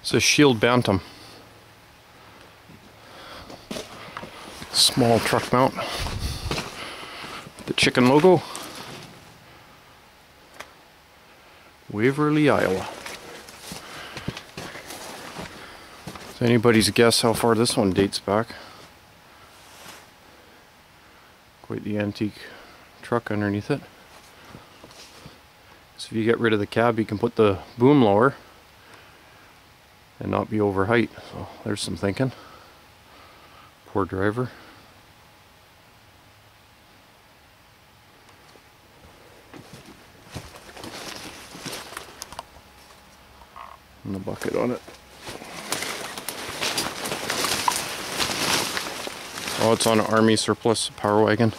It's a Schield Bantam. Small truck mount. The chicken logo. Waverly, Iowa. It's anybody's guess how far this one dates back. Quite the antique truck underneath it. So if you get rid of the cab, you can put the boom lower and not be over height. So there's some thinking. Poor driver. And the bucket on it. Oh, it's on an army surplus power wagon.